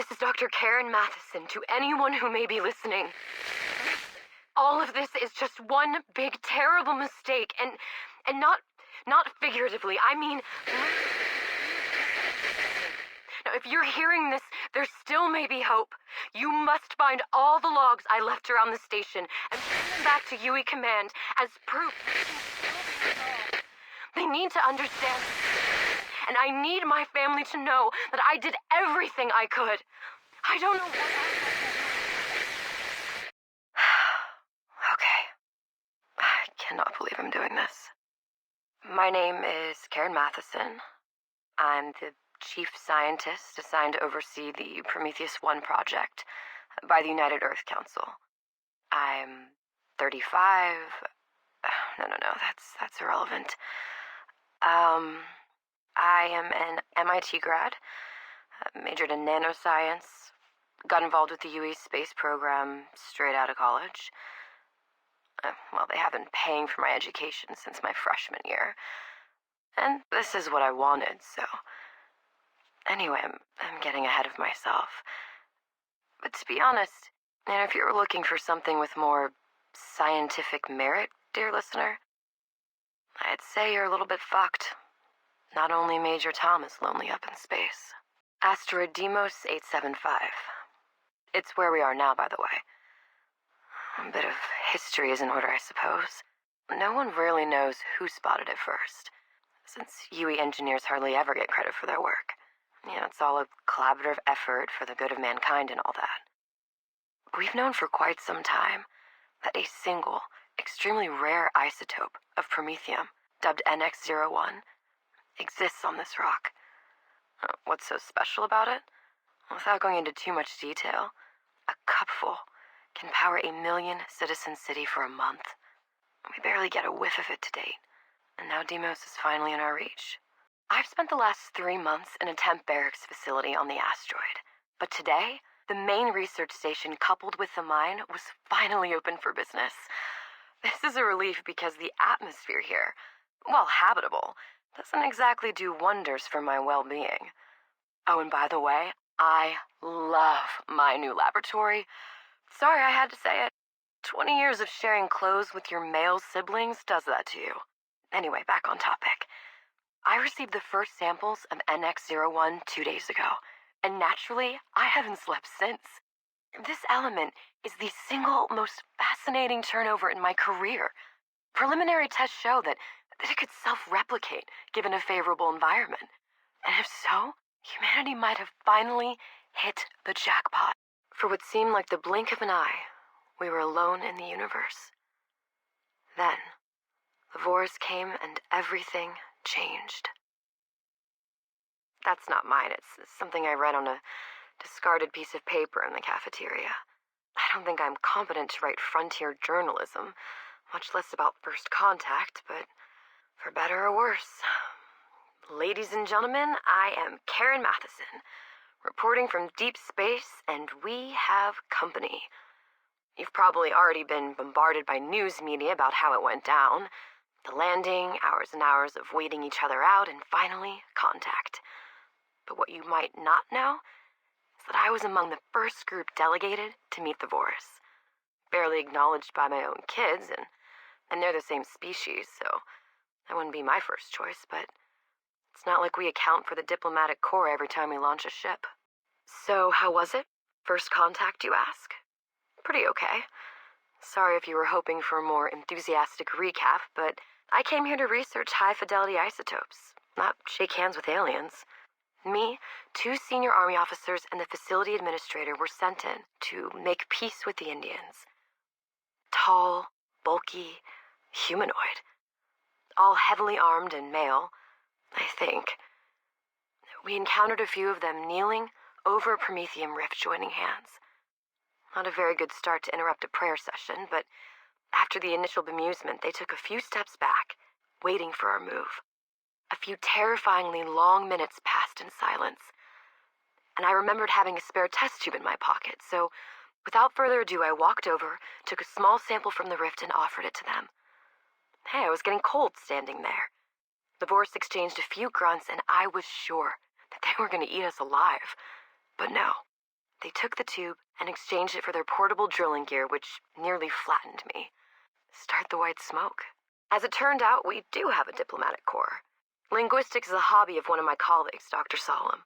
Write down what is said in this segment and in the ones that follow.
This is Dr. Karen Matheson to anyone who may be listening. All of this is just one big, terrible mistake, and not figuratively. I mean... Now, if you're hearing this, there still may be hope. You must find all the logs I left around the station and bring them back to UE Command as proof. They need to understand, and I need my family to know that I did everything I could. I don't know what Okay. I cannot believe I'm doing this. My name is Karen Matheson. I'm the chief scientist assigned to oversee the Prometheus-1 project by the United Earth Council. I'm 35. No, that's irrelevant. I am an MIT grad, majored in nanoscience, got involved with the UE space program straight out of college. Well, they have been paying for my education since my freshman year. And this is what I wanted, so... Anyway, I'm getting ahead of myself. But to be honest, and if you're looking for something with more scientific merit, dear listener, I'd say you're a little bit fucked. Not only Major Tom is lonely up in space. Asteroid Deimos 875. It's where we are now, by the way. A bit of history is in order, I suppose. No one really knows who spotted it first, since UE engineers hardly ever get credit for their work. It's all a collaborative effort for the good of mankind and all that. We've known for quite some time that a single, extremely rare isotope of promethium, dubbed NX-01, exists on this rock. What's so special about it? Without going into too much detail, a cupful can power a 1 million citizen city for a month. We barely get a whiff of it to date, and now Deimos is finally in our reach. I've spent the last 3 months in a temp barracks facility on the asteroid, but today, the main research station coupled with the mine was finally open for business. This is a relief because the atmosphere here, while habitable, doesn't exactly do wonders for my well-being. Oh, and by the way, I love my new laboratory. Sorry I had to say it. 20 years of sharing clothes with your male siblings does that to you. Anyway, back on topic. I received the first samples of NX-01 2 days ago, and naturally, I haven't slept since. This element is the single most fascinating turnover in my career. Preliminary tests show that it could self-replicate given a favorable environment. And if so, humanity might have finally hit the jackpot. For what seemed like the blink of an eye, we were alone in the universe. Then, the Vorus came and everything changed. That's not mine. It's something I read on a discarded piece of paper in the cafeteria. I don't think I'm competent to write frontier journalism, much less about first contact, but for better or worse. Ladies and gentlemen, I am Karen Matheson, reporting from deep space, and we have company. You've probably already been bombarded by news media about how it went down. The landing, hours and hours of waiting each other out, and finally, contact. But what you might not know is that I was among the first group delegated to meet the Vorus. Barely acknowledged by my own kids, and they're the same species, so that wouldn't be my first choice, but it's not like we account for the diplomatic corps every time we launch a ship. So, how was it? First contact, you ask? Pretty okay. Sorry if you were hoping for a more enthusiastic recap, but I came here to research high-fidelity isotopes, not shake hands with aliens. Me, 2 senior Army officers, and the facility administrator were sent in to make peace with the Indians. Tall, bulky, humanoid. All heavily armed and male, I think. We encountered a few of them kneeling over a promethium rift joining hands. Not a very good start to interrupt a prayer session, but after the initial bemusement, they took a few steps back, waiting for our move. A few terrifyingly long minutes passed in silence, and I remembered having a spare test tube in my pocket, so without further ado, I walked over, took a small sample from the rift, and offered it to them. Hey, I was getting cold standing there. The Vorus exchanged a few grunts, and I was sure that they were going to eat us alive. But no, They took the tube and exchanged it for their portable drilling gear, which nearly flattened me. Start the white smoke. As it turned out, we do have a diplomatic corps. Linguistics is a hobby of one of my colleagues, Dr. Solemn.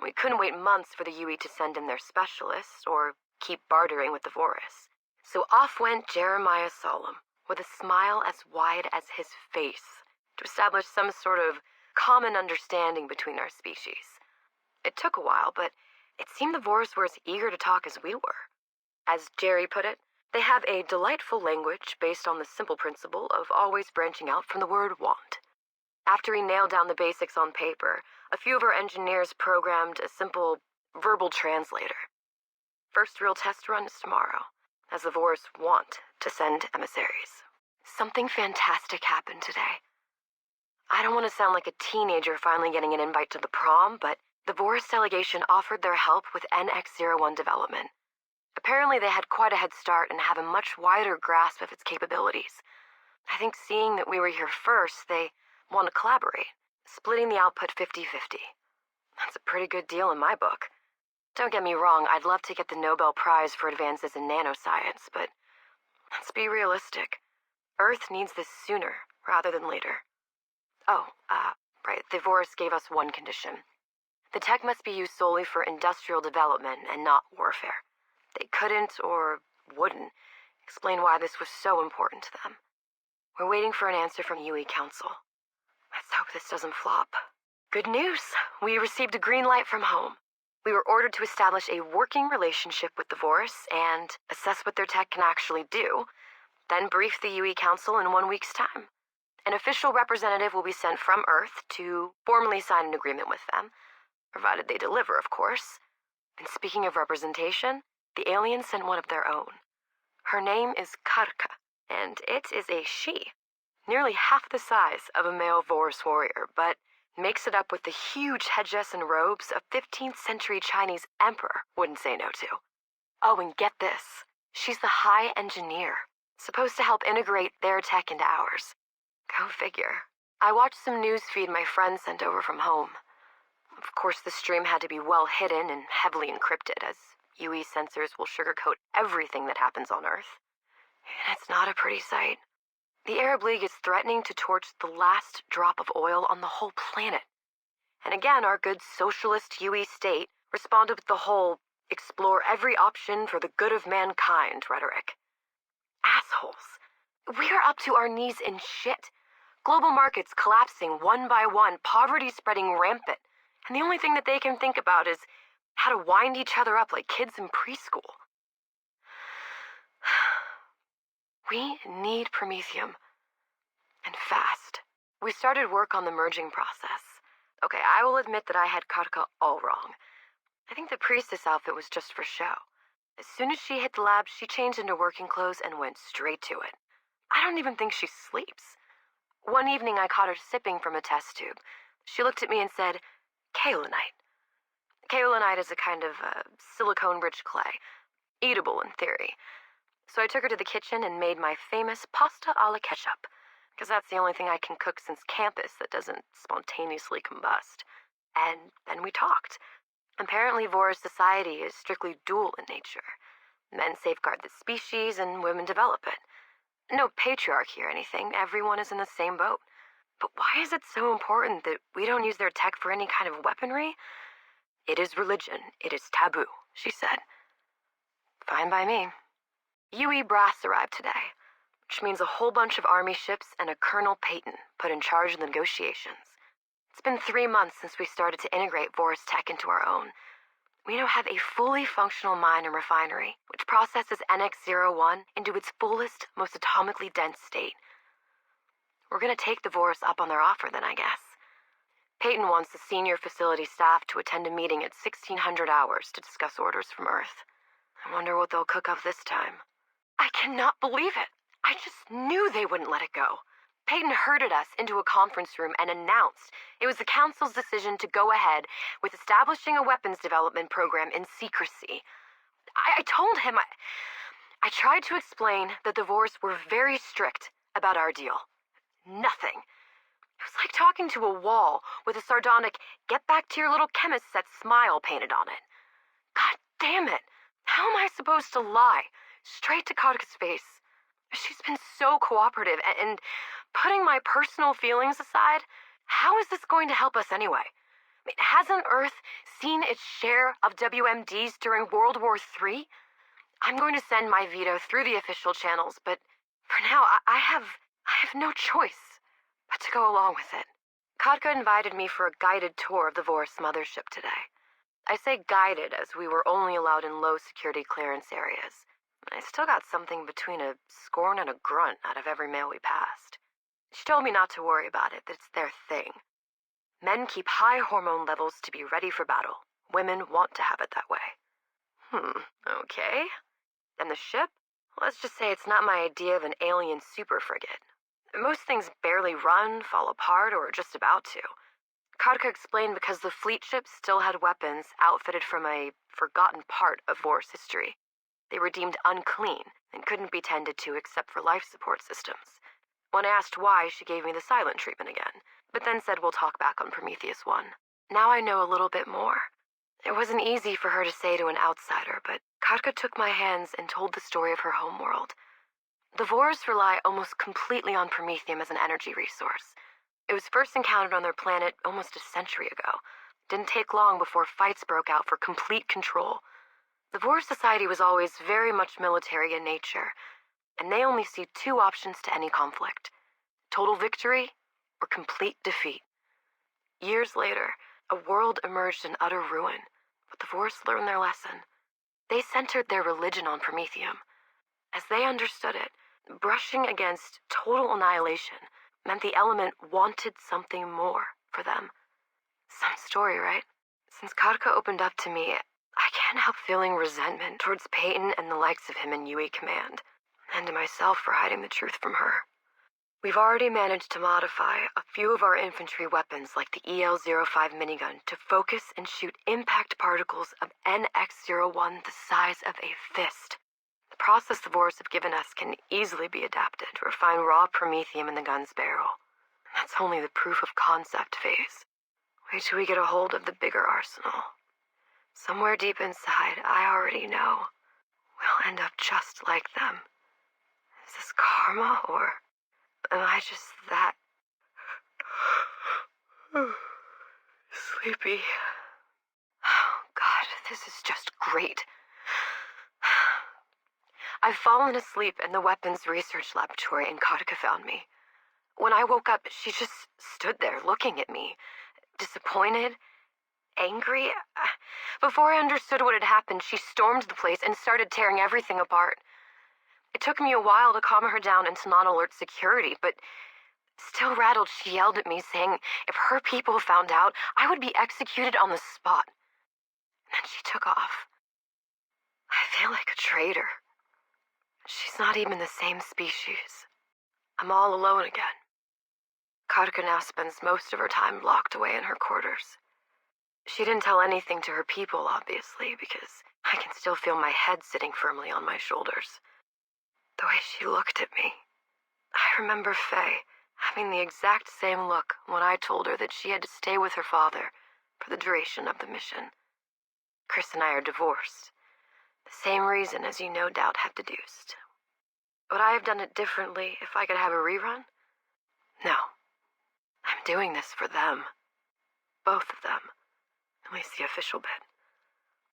We couldn't wait months for the UE to send in their specialists or keep bartering with the Vorus. So off went Jeremiah Solemn, with a smile as wide as his face, to establish some sort of common understanding between our species. It took a while, but it seemed the Vorus were as eager to talk as we were. As Jerry put it, they have a delightful language based on the simple principle of always branching out from the word want. After we nailed down the basics on paper, a few of our engineers programmed a simple verbal translator. First real test run is tomorrow, as the Vorus want to send emissaries. Something fantastic happened today. I don't want to sound like a teenager finally getting an invite to the prom, but the Vorus delegation offered their help with NX-01 development. Apparently they had quite a head start and have a much wider grasp of its capabilities. I think seeing that we were here first, they want to collaborate, splitting the output 50-50. That's a pretty good deal in my book. Don't get me wrong, I'd love to get the Nobel Prize for advances in nanoscience, but let's be realistic. Earth needs this sooner rather than later. Right, the Vorus gave us one condition. The tech must be used solely for industrial development and not warfare. They couldn't, or wouldn't, explain why this was so important to them. We're waiting for an answer from UE Council. Let's hope this doesn't flop. Good news! We received a green light from home. We were ordered to establish a working relationship with the Vorus and assess what their tech can actually do, then brief the UE Council in 1 week's time. An official representative will be sent from Earth to formally sign an agreement with them, provided they deliver, of course. And speaking of representation, the aliens sent one of their own. Her name is Karka, and it is a she. Nearly half the size of a male Vorus warrior, but makes it up with the huge headdress and robes a 15th century Chinese emperor wouldn't say no to. Oh, and get this. She's the High Engineer, supposed to help integrate their tech into ours. Go figure. I watched some news feed my friend sent over from home. Of course, the stream had to be well hidden and heavily encrypted, as UE sensors will sugarcoat everything that happens on Earth. And it's not a pretty sight. The Arab League is threatening to torch the last drop of oil on the whole planet. And again, our good socialist UE state responded with the whole explore every option for the good of mankind rhetoric. Assholes. We are up to our knees in shit. Global markets collapsing one by one, poverty spreading rampant, and the only thing that they can think about is how to wind each other up like kids in preschool. We need Promethium. And fast. We started work on the merging process. Okay, I will admit that I had Karka all wrong. I think the priestess outfit was just for show. As soon as she hit the lab, she changed into working clothes and went straight to it. I don't even think she sleeps. One evening I caught her sipping from a test tube. She looked at me and said, kaolinite. Kaolinite is a kind of silicone-rich clay, eatable in theory. So I took her to the kitchen and made my famous pasta alla ketchup, because that's the only thing I can cook since campus that doesn't spontaneously combust. And then we talked. Apparently Vorus society is strictly dual in nature. Men safeguard the species and women develop it. No patriarchy or anything, everyone is in the same boat. But why is it so important that we don't use their tech for any kind of weaponry? It is religion, it is taboo, she said. Fine by me. UE brass arrived today, which means a whole bunch of army ships and a Colonel Peyton put in charge of the negotiations. It's been 3 months since we started to integrate Vorus tech into our own. We now have a fully functional mine and refinery, which processes NX-01 into its fullest, most atomically dense state. We're going to take the Vorus up on their offer then, I guess. Peyton wants the senior facility staff to attend a meeting at 1600 hours to discuss orders from Earth. I wonder what they'll cook up this time. I cannot believe it. I just knew they wouldn't let it go. Peyton herded us into a conference room and announced it was the Council's decision to go ahead with establishing a weapons development program in secrecy. I told him, I tried to explain that the Vorus were very strict about our deal. Nothing. It was like talking to a wall with a sardonic, get back to your little chemist set smile painted on it. God supposed to lie straight to Katka's face. She's been so cooperative, and putting my personal feelings aside, how is this going to help us anyway? I mean, hasn't Earth seen its share of WMDs during World War III? I'm going to send my veto through the official channels, but for now, I have no choice but to go along with it. Katka invited me for a guided tour of the Vorus mothership today. I say guided as we were only allowed in low-security clearance areas. I still got something between a scorn and a grunt out of every male we passed. She told me not to worry about it, that it's their thing. Men keep high hormone levels to be ready for battle. Women want to have it that way. Okay. And the ship? Let's just say it's not my idea of an alien super frigate. Most things barely run, fall apart, or are just about to. Katka explained because the fleet ships still had weapons outfitted from a forgotten part of Vor's history. They were deemed unclean and couldn't be tended to except for life support systems. When I asked why, she gave me the silent treatment again, but then said we'll talk back on Prometheus 1. Now I know a little bit more. It wasn't easy for her to say to an outsider, but Katka took my hands and told the story of her homeworld. The Vorus rely almost completely on Promethium as an energy resource. It was first encountered on their planet almost a century ago. It didn't take long before fights broke out for complete control. The Vorus society was always very much military in nature, and they only see two options to any conflict: total victory or complete defeat. Years later, a world emerged in utter ruin, but the Vorus learned their lesson. They centered their religion on Promethium. As they understood it, brushing against total annihilation meant the element wanted something more for them. Some story, right? Since Katka opened up to me, I can't help feeling resentment towards Peyton and the likes of him in UE Command, and to myself for hiding the truth from her. We've already managed to modify a few of our infantry weapons like the EL-05 minigun to focus and shoot impact particles of NX-01 the size of a fist. The process the Vorus have given us can easily be adapted to refine raw promethium in the gun's barrel. That's only the proof of concept phase. Wait till we get a hold of the bigger arsenal. Somewhere deep inside, I already know we'll end up just like them. Is this karma, or am I just that sleepy? Oh, God, this is just great. I've fallen asleep in the weapons research laboratory and Katka found me. When I woke up, she just stood there looking at me, disappointed, angry. Before I understood what had happened, she stormed the place and started tearing everything apart. It took me a while to calm her down into non-alert security, but still rattled, she yelled at me, saying if her people found out, I would be executed on the spot. And then she took off. I feel like a traitor. She's not even the same species. I'm all alone again. Katka now spends most of her time locked away in her quarters. She didn't tell anything to her people, obviously, because I can still feel my head sitting firmly on my shoulders. The way she looked at me. I remember Faye having the exact same look when I told her that she had to stay with her father for the duration of the mission. Chris and I are divorced. The same reason as you no doubt have deduced. Would I have done it differently if I could have a rerun? No. I'm doing this for them. Both of them. At least the official bit.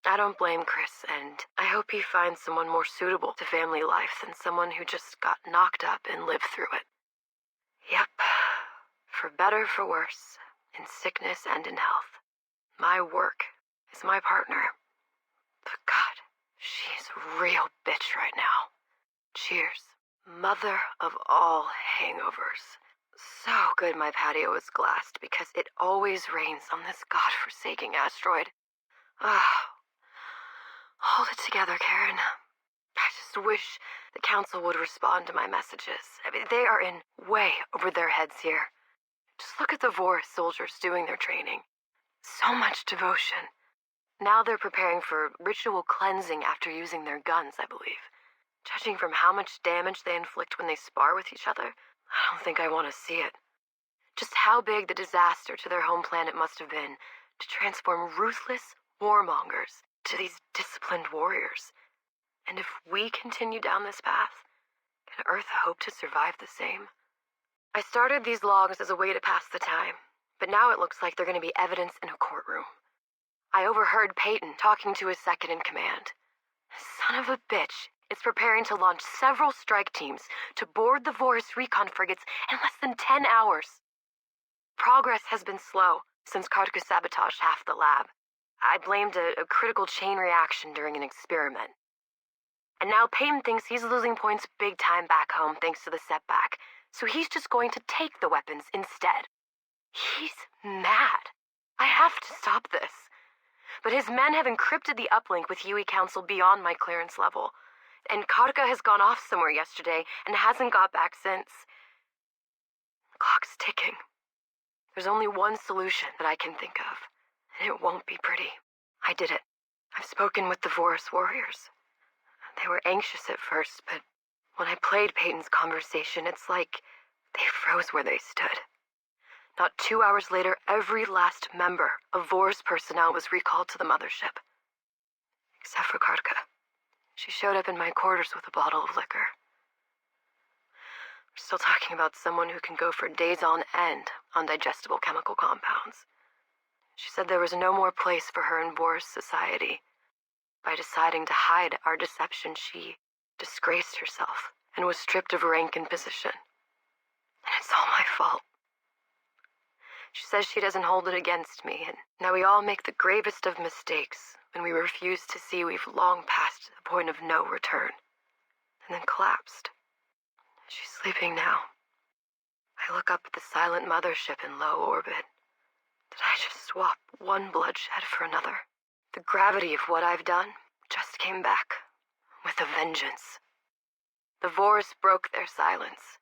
I don't blame Chris, and I hope he finds someone more suitable to family life than someone who just got knocked up and lived through it. Yep. For better, for worse, in sickness and in health. My work is my partner. But God, she's a real bitch right now. Cheers. Mother of all hangovers. So good my patio is glassed because it always rains on this godforsaken asteroid. Hold it together, Karen. I just wish the council would respond to my messages. I mean, they are in way over their heads here. Just look at the Vorus soldiers doing their training. So much devotion. Now they're preparing for ritual cleansing after using their guns, I believe. Judging from how much damage they inflict when they spar with each other, I don't think I want to see it. Just how big the disaster to their home planet must have been to transform ruthless warmongers to these disciplined warriors. And if we continue down this path, can Earth hope to survive the same? I started these logs as a way to pass the time, but now it looks like they're going to be evidence in a courtroom. I overheard Peyton talking to his second in command. Son of a bitch is preparing to launch several strike teams to board the Vorus recon frigates in less than 10 hours. Progress has been slow since Kartka sabotaged half the lab. I blamed a critical chain reaction during an experiment. And now Peyton thinks he's losing points big time back home thanks to the setback, so he's just going to take the weapons instead. He's mad. I have to stop this. But his men have encrypted the uplink with UE Council beyond my clearance level, and Kartka has gone off somewhere yesterday and hasn't got back since. The clock's ticking. There's only one solution that I can think of, and it won't be pretty. I did it. I've spoken with the Vorus warriors. They were anxious at first, but when I played Peyton's conversation, it's like they froze where they stood. Not 2 hours later, every last member of Vorus personnel was recalled to the mothership. Except for Kartka. She showed up in my quarters with a bottle of liquor. We're still talking about someone who can go for days on end on digestible chemical compounds. She said there was no more place for her in Vorus society. By deciding to hide our deception, she disgraced herself and was stripped of rank and position. And it's all my fault. She says she doesn't hold it against me, and now we all make the gravest of mistakes when we refuse to see we've long passed the point of no return, and then collapsed. She's sleeping now. I look up at the silent mothership in low orbit. Did I just swap one bloodshed for another? The gravity of what I've done just came back, with a vengeance. The Vorus broke their silence.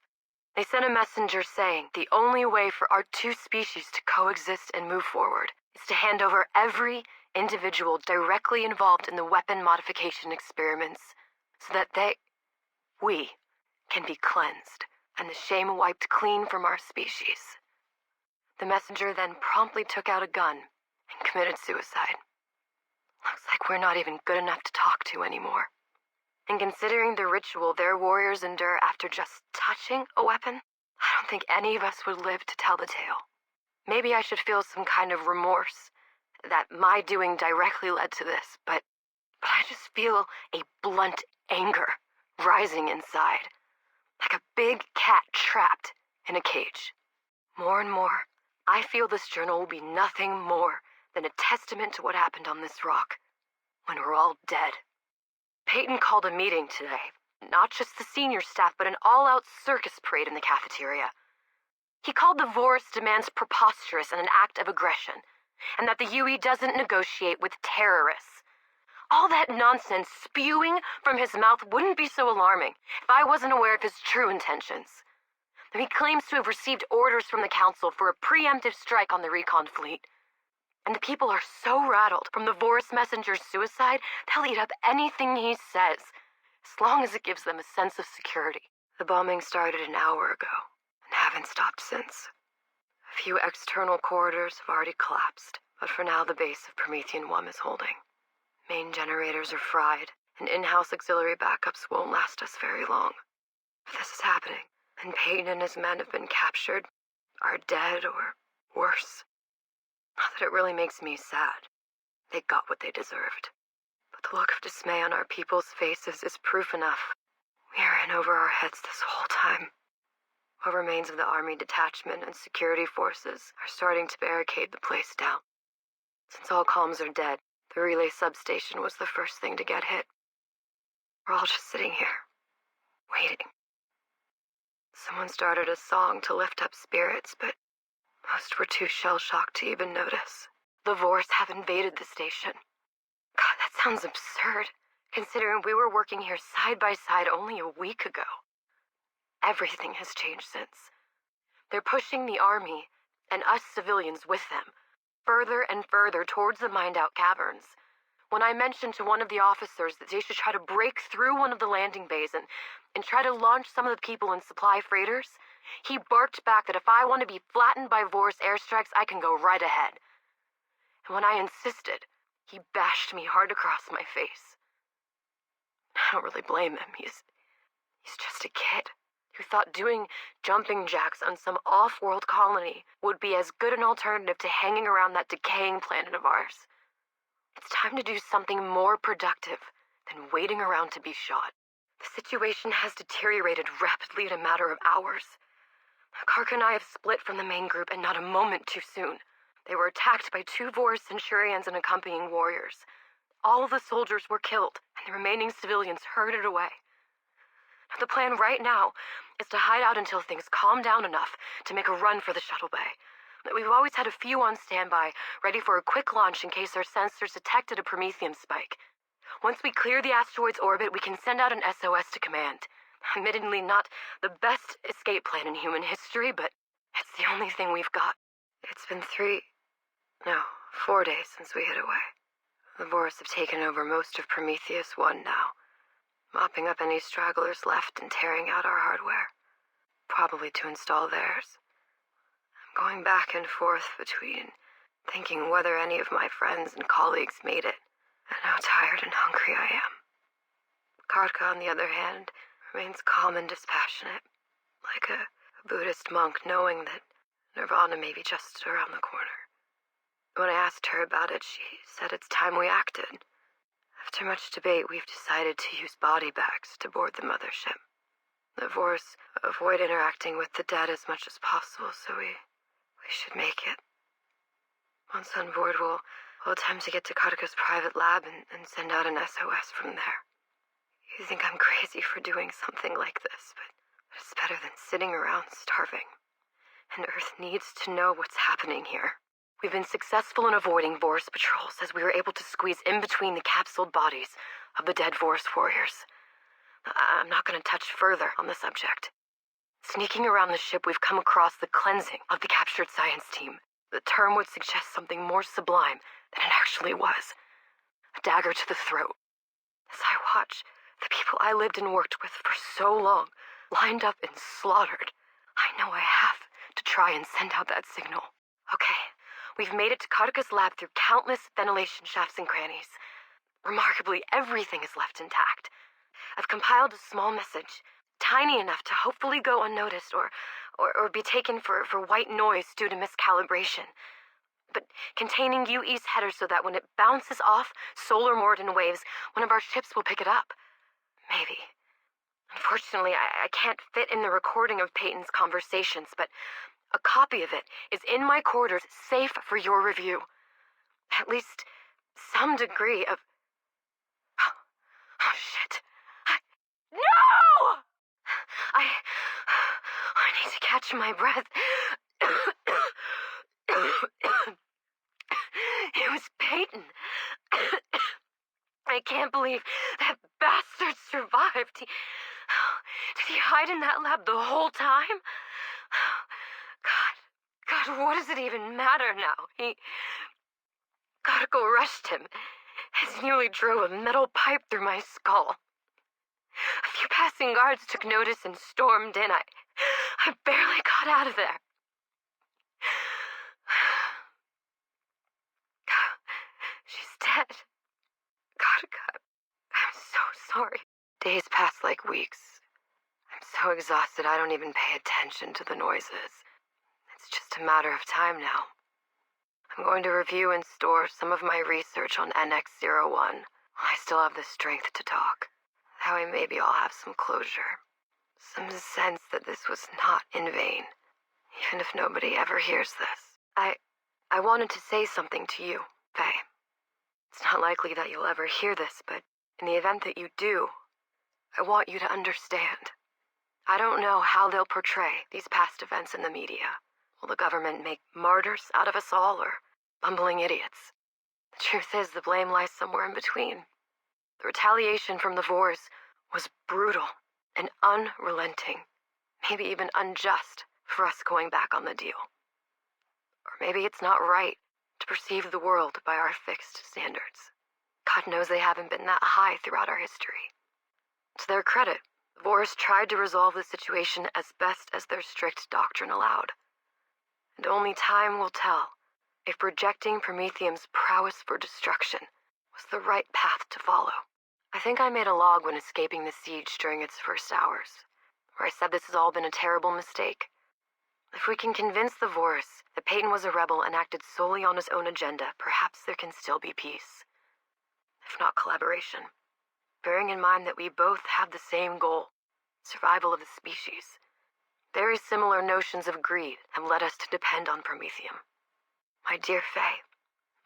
They sent a messenger saying the only way for our two species to coexist and move forward is to hand over every individual directly involved in the weapon modification experiments so that we can be cleansed and the shame wiped clean from our species. The messenger then promptly took out a gun and committed suicide. Looks like we're not even good enough to talk to anymore. And considering the ritual their warriors endure after just touching a weapon, I don't think any of us would live to tell the tale. Maybe I should feel some kind of remorse that my doing directly led to this, but I just feel a blunt anger rising inside, like a big cat trapped in a cage. More and more, I feel this journal will be nothing more than a testament to what happened on this rock when we're all dead. Peyton called a meeting today, not just the senior staff, but an all-out circus parade in the cafeteria. He called the Vorus demands preposterous and an act of aggression, and that the UE doesn't negotiate with terrorists. All that nonsense spewing from his mouth wouldn't be so alarming if I wasn't aware of his true intentions. He claims to have received orders from the Council for a preemptive strike on the recon fleet. And the people are so rattled from the Vorus messenger's suicide, they'll eat up anything he says, as long as it gives them a sense of security. The bombing started an hour ago, and haven't stopped since. A few external corridors have already collapsed, but for now the base of Promethean 1 is holding. Main generators are fried, and in-house auxiliary backups won't last us very long. If this is happening, and Peyton and his men have been captured, are dead, or worse. Not that it really makes me sad. They got what they deserved. But the look of dismay on our people's faces is proof enough. We are in over our heads this whole time. What remains of the army detachment and security forces are starting to barricade the place down. Since all comms are dead, the relay substation was the first thing to get hit. We're all just sitting here, waiting. Someone started a song to lift up spirits, but most were too shell-shocked to even notice. The Vorus have invaded the station. God, that sounds absurd, considering we were working here side by side only a week ago. Everything has changed since. They're pushing the army, and us civilians with them, further and further towards the mined-out caverns. When I mentioned to one of the officers that they should try to break through one of the landing bays and try to launch some of the people in supply freighters, he barked back that if I want to be flattened by Vorus airstrikes, I can go right ahead. And when I insisted, he bashed me hard across my face. don't really blame him. He's just a kid who thought doing jumping jacks on some off-world colony would be as good an alternative to hanging around that decaying planet of ours. It's time to do something more productive than waiting around to be shot. The situation has deteriorated rapidly in a matter of hours. Karka and I have split from the main group, and not a moment too soon. They were attacked by 2 Vor's Centurions and accompanying warriors. All of the soldiers were killed, and the remaining civilians herded away. The plan right now is to hide out until things calm down enough to make a run for the shuttle bay. We've always had a few on standby, ready for a quick launch in case our sensors detected a promethium spike. Once we clear the asteroid's orbit, we can send out an SOS to command. Admittedly, not the best escape plan in human history, but it's the only thing we've got. It's been 4 days since we hid away. The Boris have taken over most of Prometheus 1 now, mopping up any stragglers left and tearing out our hardware, probably to install theirs. I'm going back and forth between thinking whether any of my friends and colleagues made it, and how tired and hungry I am. Karka, on the other hand, remains calm and dispassionate, like a Buddhist monk knowing that Nirvana may be just around the corner. When I asked her about it, she said it's time we acted. After much debate, we've decided to use body bags to board the mothership. The Vors avoid interacting with the dead as much as possible, so we should make it. Once on board, we'll attempt to get to Karka's private lab and send out an SOS from there. You think I'm crazy for doing something like this, but it's better than sitting around starving. And Earth needs to know what's happening here. We've been successful in avoiding Vor's patrols as we were able to squeeze in between the capsuled bodies of the dead Vor's warriors. I'm not going to touch further on the subject. Sneaking around the ship, we've come across the cleansing of the captured science team. The term would suggest something more sublime than it actually was. A dagger to the throat. As I watch the people I lived and worked with for so long lined up and slaughtered, I know I have to try and send out that signal. Okay, we've made it to Karka's lab through countless ventilation shafts and crannies. Remarkably, everything is left intact. I've compiled a small message, tiny enough to hopefully go unnoticed or be taken for white noise due to miscalibration, but containing UE's header so that when it bounces off solar Morden waves, one of our ships will pick it up. Maybe. Unfortunately, I can't fit in the recording of Peyton's conversations, but a copy of it is in my quarters, safe for your review. At least some degree of... Oh, shit. No! I need to catch my breath. It was Peyton. I can't believe that bastard survived. Did he hide in that lab the whole time? God, what does it even matter now? Karka rushed him. He nearly drove a metal pipe through my skull. A few passing guards took notice and stormed in. I barely got out of there. She's dead. Karka, I'm so sorry. Days pass like weeks. I'm so exhausted I don't even pay attention to the noises. It's just a matter of time now. I'm going to review and store some of my research on NX-01 while I still have the strength to talk. That way maybe I'll have some closure. Some sense that this was not in vain, even if nobody ever hears this. I wanted to say something to you, Faye. It's not likely that you'll ever hear this, but in the event that you do, I want you to understand. I don't know how they'll portray these past events in the media. Will the government make martyrs out of us all, or bumbling idiots? The truth is, the blame lies somewhere in between. The retaliation from the Vors was brutal and unrelenting, maybe even unjust for us going back on the deal. Or maybe it's not right to perceive the world by our fixed standards. God knows they haven't been that high throughout our history. To their credit, the Vors tried to resolve the situation as best as their strict doctrine allowed. And only time will tell if rejecting Prometheum's prowess for destruction was the right path to follow. I think I made a log when escaping the siege during its first hours, where I said this has all been a terrible mistake. If we can convince the Vorse that Peyton was a rebel and acted solely on his own agenda, perhaps there can still be peace. If not collaboration. Bearing in mind that we both have the same goal, survival of the species. Very similar notions of greed have led us to depend on Promethium. My dear Faye,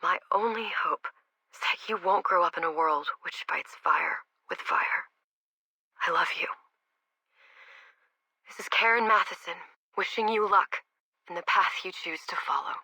my only hope is that you won't grow up in a world which fights fire with fire. I love you. This is Karen Matheson, wishing you luck in the path you choose to follow.